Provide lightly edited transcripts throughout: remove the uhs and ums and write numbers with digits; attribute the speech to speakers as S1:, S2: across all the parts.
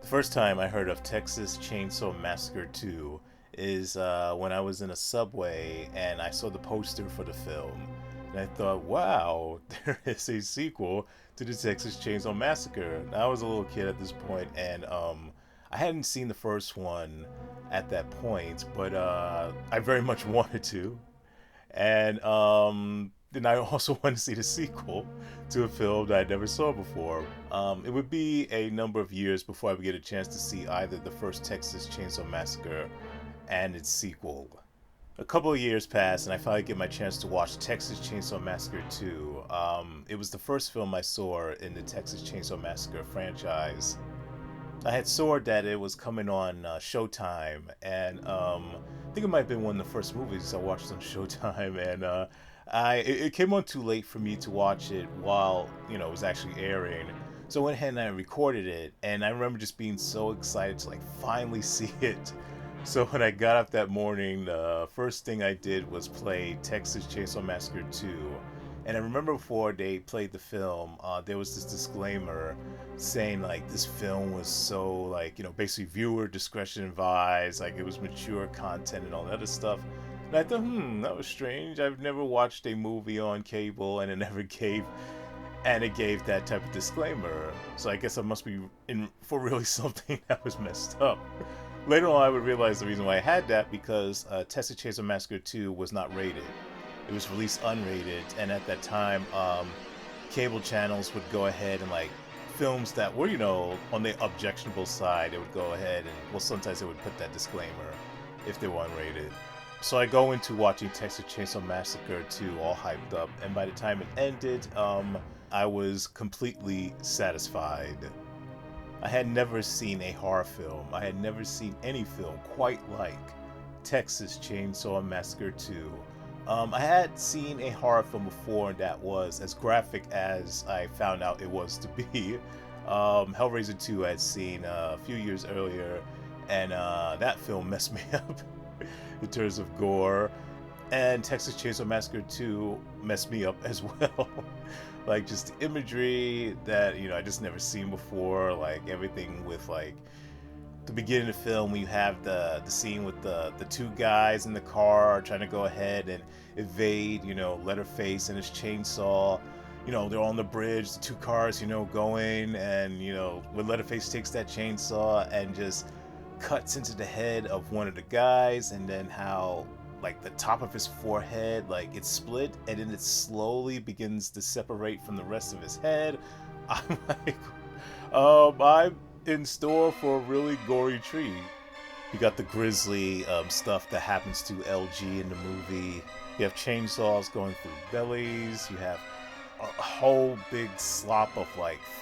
S1: The first time I heard of Texas Chainsaw Massacre 2 is when I was in a subway and I saw the poster for the film. And I thought, wow, there is a sequel to the Texas Chainsaw Massacre. And I was a little kid at this point, and I hadn't seen the first one at that point, but I very much wanted to. And then I also want to see the sequel to a film that I never saw before. It would be a number of years before I would get a chance to see either the first Texas Chainsaw Massacre and its sequel. A couple of years passed, and I finally get my chance to watch Texas Chainsaw Massacre 2. It was the first film I saw in the Texas Chainsaw Massacre franchise. I had saw that it was coming on Showtime, and I think it might have been one of the first movies I watched on Showtime, and it came on too late for me to watch it while it was actually airing. So I went ahead and I recorded it, and I remember just being so excited to finally see it. So when I got up that morning, the first thing I did was play Texas Chainsaw Massacre 2. And I remember before they played the film, there was this disclaimer saying this film was so basically viewer discretion advised, it was mature content and all that other stuff. And I thought, that was strange. I've never watched a movie on cable and it gave that type of disclaimer. So I guess I must be in for really something that was messed up. Later on, I would realize the reason why I had that because Texas Chainsaw Massacre 2 was not rated. It was released unrated, and at that time, cable channels would go ahead and films that were, on the objectionable side, they would go ahead and, well, sometimes they would put that disclaimer if they were unrated. So I go into watching Texas Chainsaw Massacre 2 all hyped up, and by the time it ended, I was completely satisfied. I had never seen a horror film. I had never seen any film quite like Texas Chainsaw Massacre 2. I had seen a horror film before that was as graphic as I found out it was to be. Hellraiser 2 I had seen a few years earlier, and that film messed me up in terms of gore. And Texas Chainsaw Massacre 2 messed me up as well. Just the imagery that, I just never seen before, everything with the beginning of the film when you have the scene with the two guys in the car trying to go ahead and evade, Leatherface and his chainsaw. They're on the bridge, the two cars, going, and, when Leatherface takes that chainsaw and just cuts into the head of one of the guys, and then how, the top of his forehead, it's split, and then it slowly begins to separate from the rest of his head. I'm I'm in store for a really gory treat. You got the grisly stuff that happens to LG in the movie. You have chainsaws going through bellies. You have a whole big slop of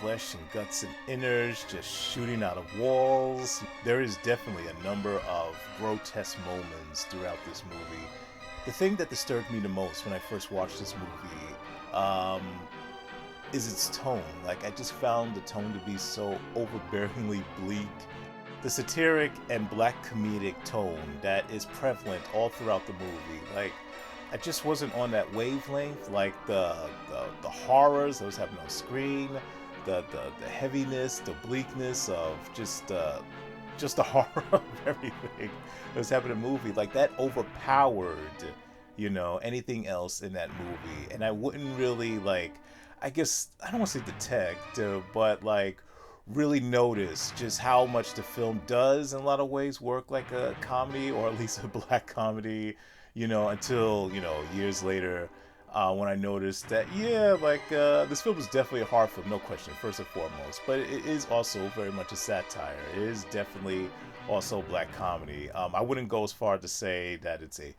S1: flesh and guts and innards just shooting out of walls. There is definitely a number of grotesque moments throughout this movie. The thing that disturbed me the most when I first watched this movie is its tone. I just found the tone to be so overbearingly bleak. The satiric and black comedic tone that is prevalent all throughout the movie. I just wasn't on that wavelength. The horrors that was happening on screen, the heaviness, the bleakness of just the horror of everything that was happening in the movie. That overpowered, anything else in that movie. And I wouldn't really I guess I don't want to say detect, but really notice just how much the film does in a lot of ways work like a comedy, or at least a black comedy, until, years later, when I noticed that, this film is definitely a horror film, no question, first and foremost, but it is also very much a satire. It is definitely also black comedy. I wouldn't go as far to say that it's a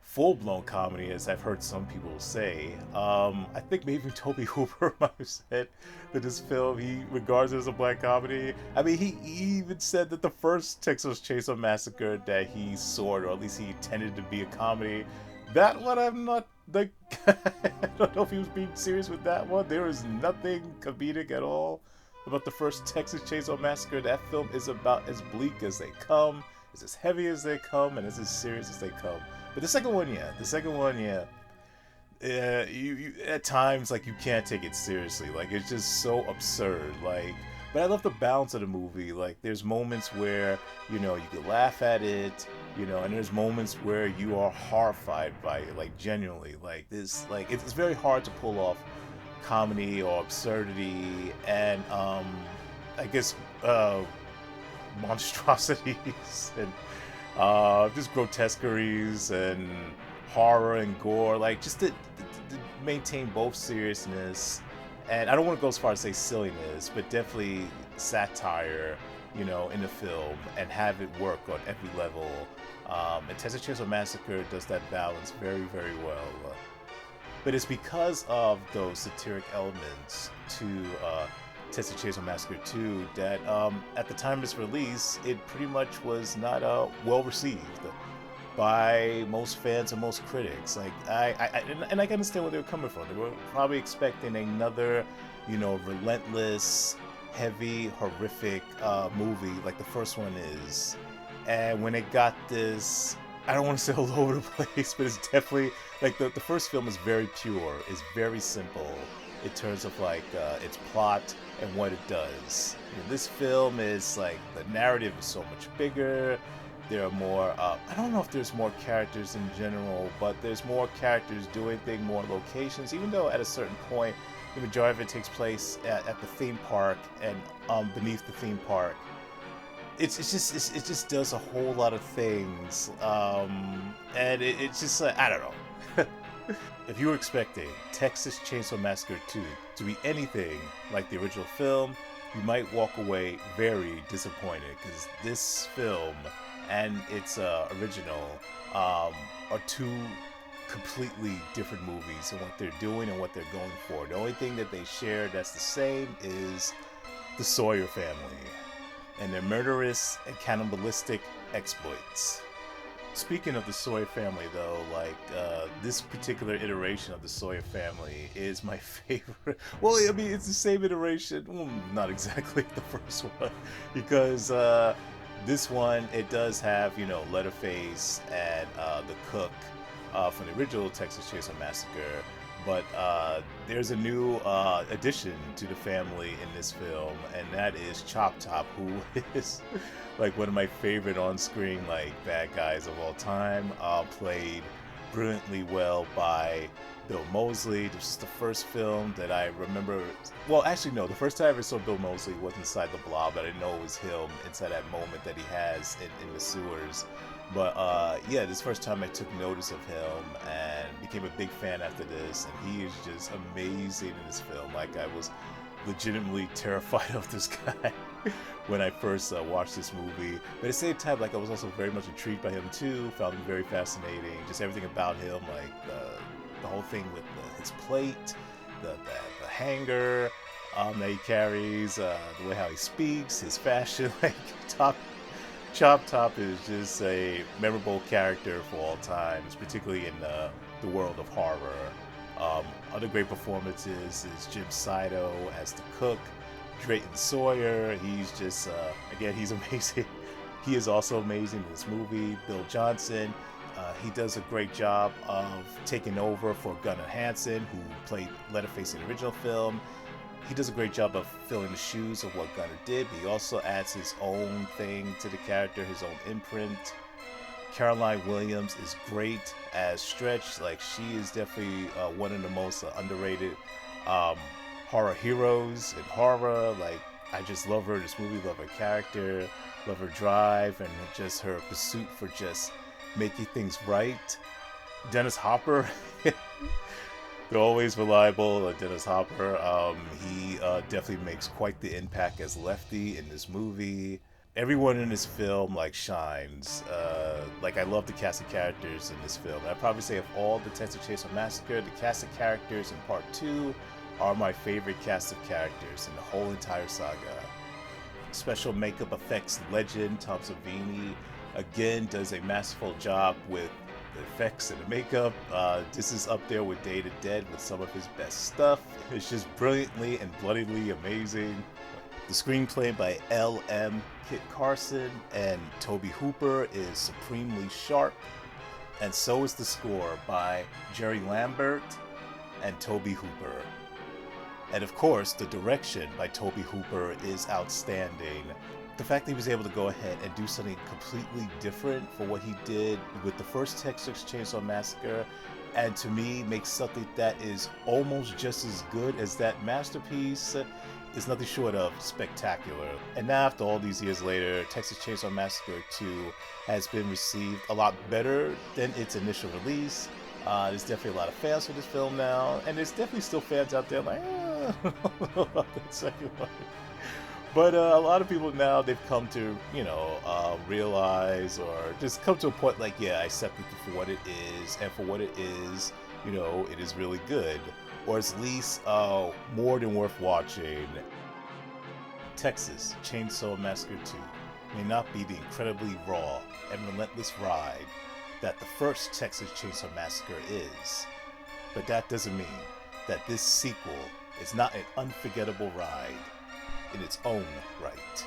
S1: full-blown comedy, as I've heard some people say. I think maybe Toby Hooper might have said that this film he regards it as a black comedy. I mean, he even said that the first Texas Chainsaw Massacre that he saw, or at least he intended to be a comedy, that one I'm not I don't know if he was being serious with that one. There is nothing comedic at all about the first Texas Chainsaw Massacre. That film is about as bleak as they come, it's as heavy as they come, and it's as serious as they come. But the second one, yeah. You at times you can't take it seriously. It's just so absurd. But I love the balance of the movie. Like, there's moments where, you know, you could laugh at it, you know, and there's moments where you are horrified by it, like, genuinely. Like, this, like, it's very hard to pull off comedy or absurdity and, I guess, monstrosities and just grotesqueries and horror and gore, like just to maintain both seriousness and I don't want to go as far as say silliness, but definitely satire, you know, in the film and have it work on every level. And Texas Chainsaw Massacre does that balance very, very well. But it's because of those satiric elements to Texas Chainsaw Massacre 2 that at the time of its release, it pretty much was not well received by most fans and most critics. Like and I can understand where they were coming from. They were probably expecting another, you know, relentless, heavy, horrific movie like the first one is. And when it got this, I don't want to say all over the place, but it's definitely like the first film is very pure. It's very simple in terms of like its plot and what it does. You know, this film is like the narrative is so much bigger. There are more, I don't know if there's more characters in general, but there's more characters doing things, more locations, even though at a certain point, the majority of it takes place at the theme park and beneath the theme park. It just does a whole lot of things, and it's just like, I don't know. If you were expecting Texas Chainsaw Massacre 2 to be anything like the original film, you might walk away very disappointed because this film and its original are two completely different movies and what they're doing and what they're going for. The only thing that they share that's the same is the Sawyer family and their murderous and cannibalistic exploits. Speaking of the Sawyer family, though, like this particular iteration of the Sawyer family is my favorite. Well, I mean, it's the same iteration. Well, not exactly the first one, because this one it does have, you know, Leatherface and the cook from the original Texas Chainsaw Massacre. But there's a new addition to the family in this film, and that is Chop Top, who is like one of my favorite on-screen like bad guys of all time. Played brilliantly well by Bill Moseley. This is the first film that I remember. Well, actually, no. The first time I ever saw Bill Moseley was inside the Blob, but I didn't know it was him inside that moment that he has in the sewers. But yeah, this first time I took notice of him and became a big fan after this, and he is just amazing in this film. Like, I was legitimately terrified of this guy when I first watched this movie. But at the same time, like, I was also very much intrigued by him too, found him very fascinating, just everything about him, like the whole thing with his plate, the hanger that he carries, the way how he speaks, his fashion, like Chop Top is just a memorable character for all times, particularly in the world of horror. Other great performances is Jim Saito as the cook, Drayton Sawyer. He's just, again, he's amazing. He is also amazing in this movie. Bill Johnson, he does a great job of taking over for Gunnar Hansen, who played Leatherface in the original film. He does a great job of filling the shoes of what Gunnar did, but he also adds his own thing to the character, his own imprint. Caroline Williams is great as Stretch. Like, she is definitely one of the most underrated horror heroes in horror. Like, I just love her in this movie, love her character, love her drive, and just her pursuit for just making things right. Dennis Hopper. They're always reliable. Dennis Hopper, he definitely makes quite the impact as Lefty in this movie. Everyone in this film like shines. Like, I love the cast of characters in this film. I'd probably say of all the Texas Chainsaw Massacre, the cast of characters in Part 2 are my favorite cast of characters in the whole entire saga. Special makeup effects legend Tom Savini again does a masterful job with the effects and the makeup. This is up there with Day of the Dead with some of his best stuff. It's just brilliantly and bloodily amazing. The screenplay by L.M. Kit Carson and Toby Hooper is supremely sharp, and so is the score by Jerry Lambert and Toby Hooper. And of course, the direction by Tobe Hooper is outstanding. The fact that he was able to go ahead and do something completely different for what he did with the first Texas Chainsaw Massacre, and to me makes something that is almost just as good as that masterpiece, is nothing short of spectacular. And now, after all these years later, Texas Chainsaw Massacre 2 has been received a lot better than its initial release. There's definitely a lot of fans for this film now, and there's definitely still fans out there like, I don't know about that second one. But a lot of people now, they've come to, realize or just come to a point like, yeah, I accept it for what it is, and for what it is, it is really good. Or at least more than worth watching. Texas Chainsaw Massacre 2 may not be the incredibly raw and relentless ride that the first Texas Chainsaw Massacre is, but that doesn't mean that this sequel is not an unforgettable ride in its own right.